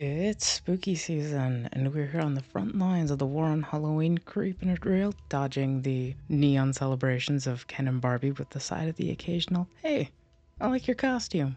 It's spooky season, and we're here on the front lines of the war on Halloween, creeping it real, dodging the neon celebrations of Ken and Barbie with the side of the occasional, hey, I like your costume.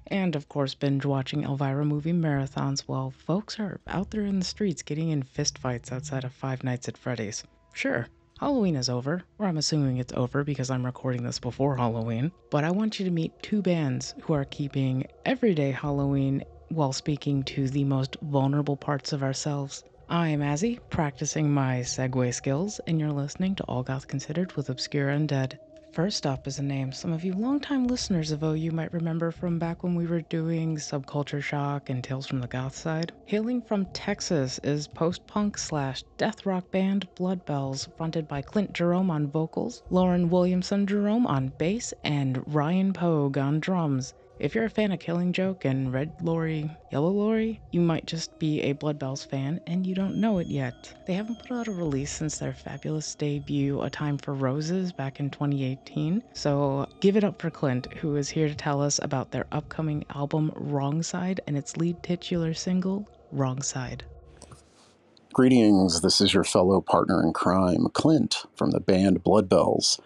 And of course, binge watching Elvira movie marathons while folks are out there in the streets getting in fistfights outside of Five Nights at Freddy's. Sure, Halloween is over, or I'm assuming it's over because I'm recording this before Halloween, but I want you to meet two bands who are keeping everyday Halloween while speaking to the most vulnerable parts of ourselves. I am Azzy, practicing my segue skills, and you're listening to All Goth Considered with Obscura Undead. First up is a name some of you longtime listeners of OU might remember from back when we were doing Subculture Shock and Tales from the Goth Side. Hailing from Texas is post-punk slash death rock band Blood Bells, fronted by Clint Jerome on vocals, Lauren Williamson Jerome on bass, and Ryan Pogue on drums. If you're a fan of Killing Joke and Red Lorry, Yellow Lorry, you might just be a Blood Bells fan and you don't know it yet. They haven't put out a release since their fabulous debut, A Time for Roses, back in 2018, so give it up for Clint, who is here to tell us about their upcoming album Wrong Side and its lead titular single, Wrong Side. Greetings, this is your fellow partner in crime, Clint, from the band Blood Bells.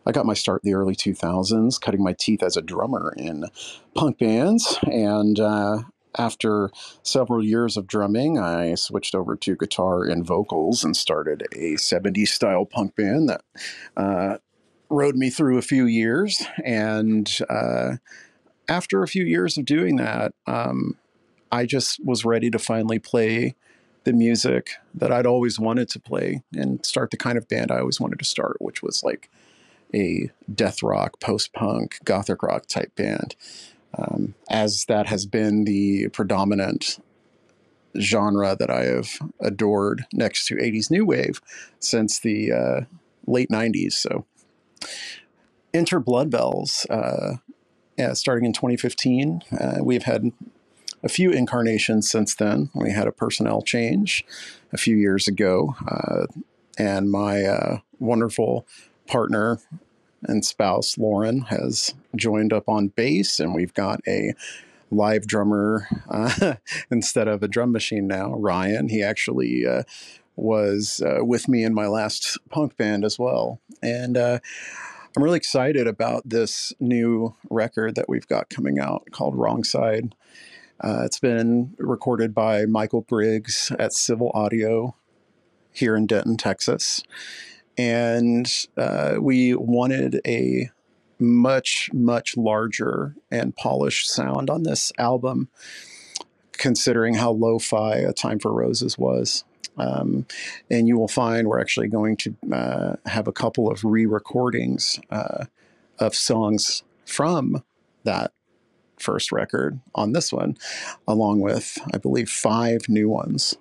I got my start in the early 2000s, cutting my teeth as a drummer in punk bands, and after several years of drumming, I switched over to guitar and vocals and started a 70s style punk band that rode me through a few years. And after a few years of doing that, I just was ready to finally play the music that I'd always wanted to play and start the kind of band I always wanted to start, which was like a death rock, post-punk, gothic rock type band, as that has been the predominant genre that I have adored next to 80s new wave since the late 90s. So enter Blood Bells. Starting in 2015, we've had a few incarnations since then. We had a personnel change a few years ago, and my wonderful partner and spouse, Lauren, has joined up on bass, and we've got a live drummer instead of a drum machine now, Ryan. He actually was with me in my last punk band as well. And I'm really excited about this new record that we've got coming out called Wrong Side. It's been recorded by Michael Briggs at Civil Audio here in Denton, Texas. And we wanted a much, much larger and polished sound on this album, considering how lo-fi A Time for Roses was. And you will find we're actually going to have a couple of re-recordings of songs from that first record on this one, along with, I believe, 5 new ones.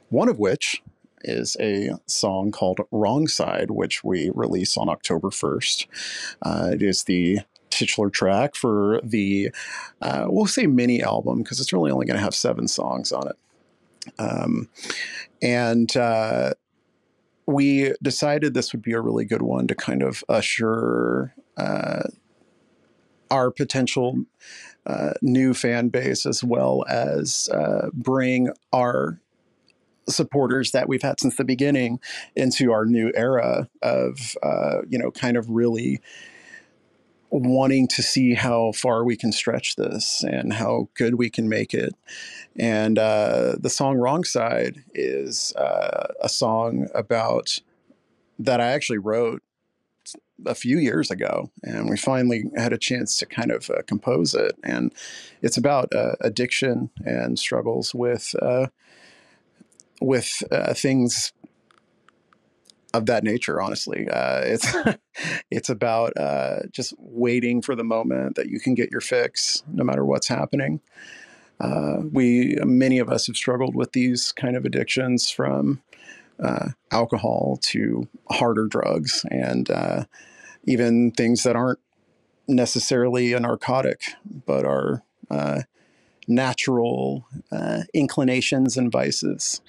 One of which is a song called Wrong Side, which we release on October 1st. It is the titular track for the, we'll say mini album, because it's really only going to have 7 songs on it. And we decided this would be a really good one to kind of usher our potential new fan base, as well as bring our supporters that we've had since the beginning into our new era of, kind of really wanting to see how far we can stretch this and how good we can make it. And the song Wrong Side is a song about that I actually wrote a few years ago, and we finally had a chance to kind of compose it. And it's about addiction and struggles with things of that nature. Honestly, it's about just waiting for the moment that you can get your fix, no matter what's happening. Many of us have struggled with these kind of addictions, from alcohol to harder drugs, and even things that aren't necessarily a narcotic, but are natural inclinations and vices.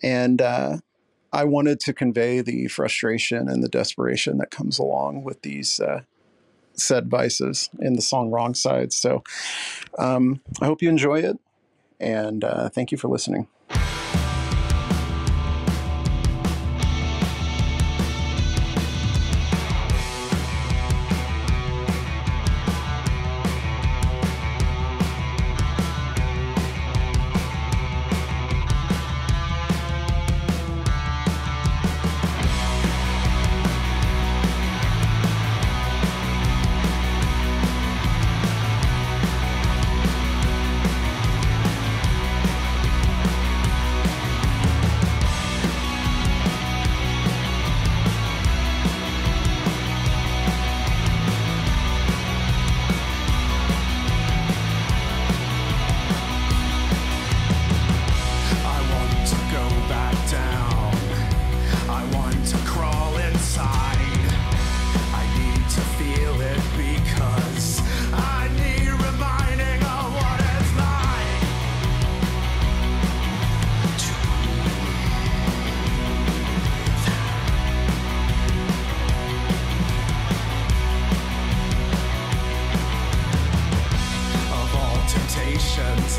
And I wanted to convey the frustration and the desperation that comes along with these said vices in the song Wrong Side. So I hope you enjoy it. And thank you for listening.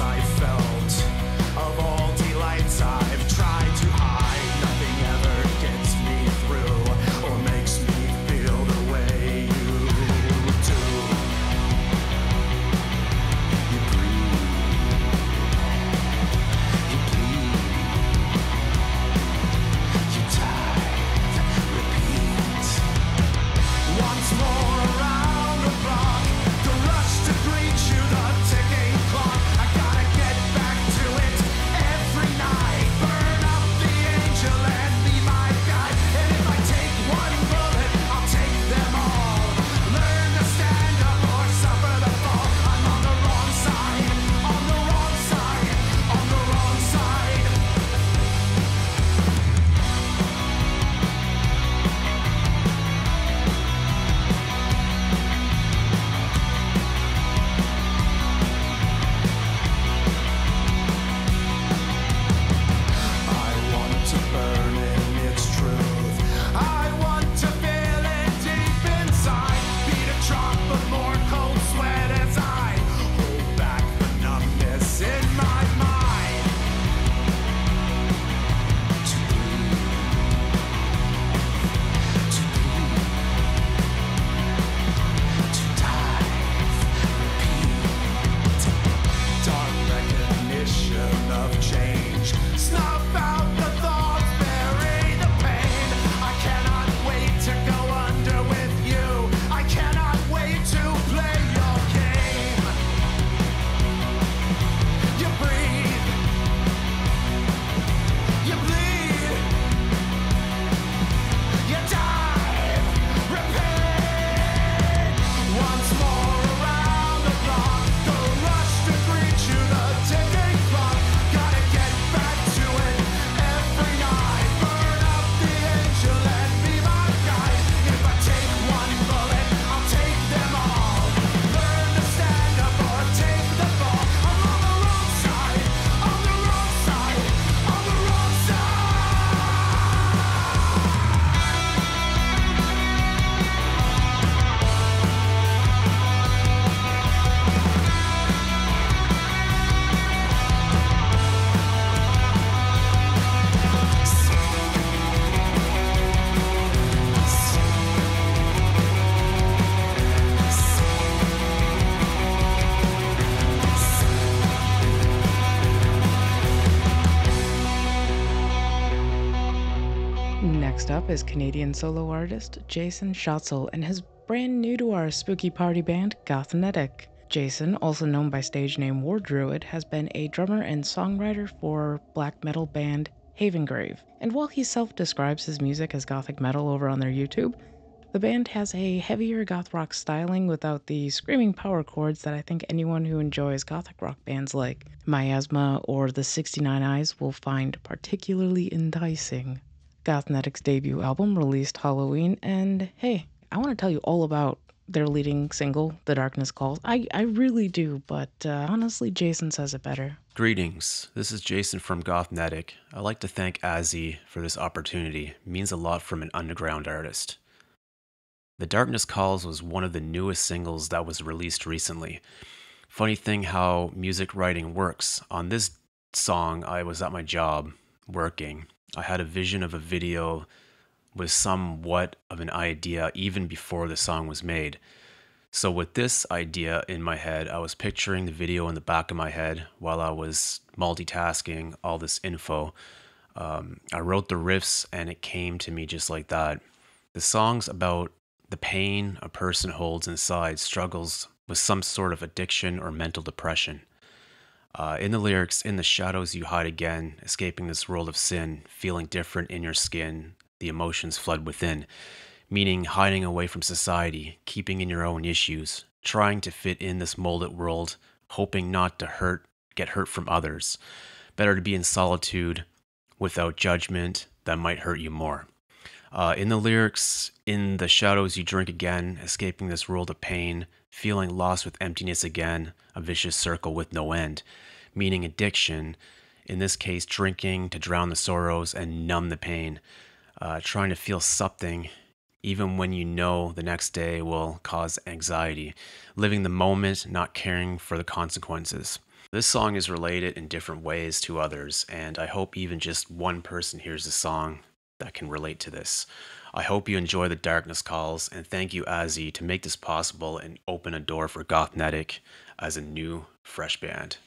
I felt of all delights I've tried to hide. Nothing ever gets me through or makes me feel the way you do. You breathe, you bleed, you tithe, repeat. Once more around the block, the rush to greet you, the ticking clock. Next up is Canadian solo artist Jason Schatzel and his brand new to our spooky party band, Gothnetic. Jason, also known by stage name War Druid, has been a drummer and songwriter for black metal band Havengrave. And while he self-describes his music as gothic metal over on their YouTube, the band has a heavier goth rock styling without the screaming power chords that I think anyone who enjoys gothic rock bands like Miasma or the 69 Eyes will find particularly enticing. Gothnetic's debut album released Halloween, and hey, I want to tell you all about their leading single, The Darkness Calls. I really do, but honestly, Jason says it better. Greetings, this is Jason from Gothnetic. I'd like to thank Azzy for this opportunity. It means a lot from an underground artist. The Darkness Calls was one of the newest singles that was released recently. Funny thing how music writing works. On this song, I was at my job working. I had a vision of a video with somewhat of an idea even before the song was made. So, with this idea in my head, I was picturing the video in the back of my head while I was multitasking all this info. I wrote the riffs and it came to me just like that. The song's about the pain a person holds inside, struggles with some sort of addiction or mental depression. In the lyrics, in the shadows you hide again, escaping this world of sin, feeling different in your skin, the emotions flood within, meaning hiding away from society, keeping in your own issues, trying to fit in this molded world, hoping not to get hurt from others. Better to be in solitude without judgment that might hurt you more. In the lyrics, in the shadows you drink again, escaping this world of pain, feeling lost with emptiness again, a vicious circle with no end, meaning addiction, in this case drinking to drown the sorrows and numb the pain, trying to feel something even when you know the next day will cause anxiety, living the moment, not caring for the consequences. This song is related in different ways to others, and I hope even just one person hears the song that can relate to this. I hope you enjoy the Darkness Calls, and thank you, Azzy, to make this possible and open a door for Gothnetic as a new, fresh band.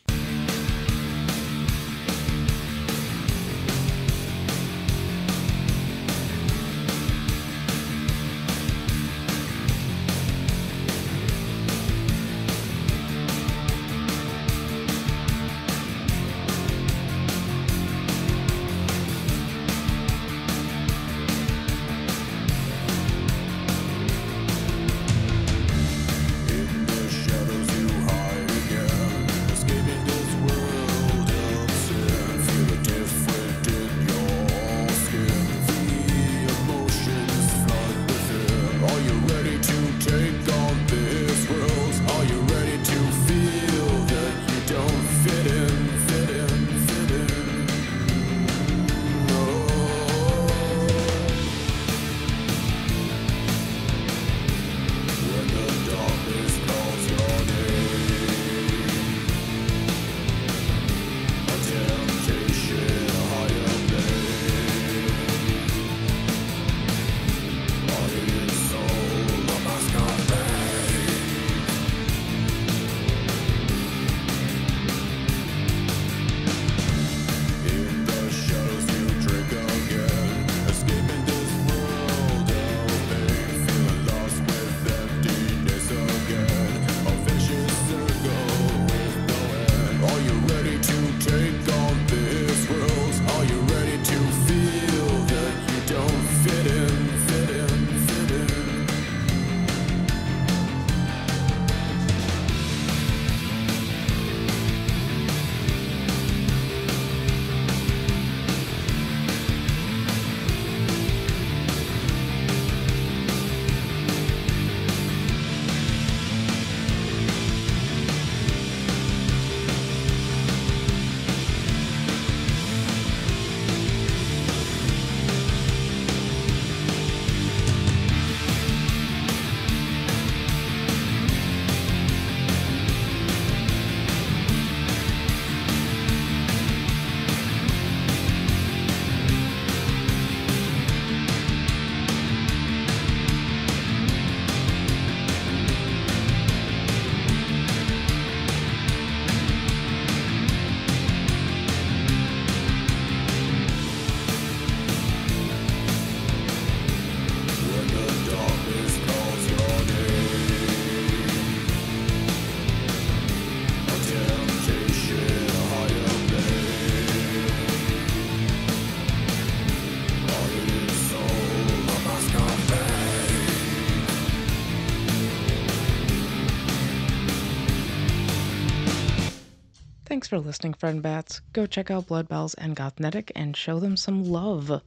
Thanks for listening, friend bats. Go check out Blood Bells and Gothnetic and show them some love.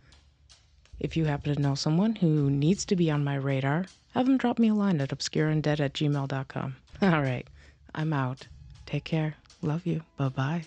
If you happen to know someone who needs to be on my radar, have them drop me a line at obscuraundead@gmail.com. Alright, I'm out. Take care. Love you. Bye-bye.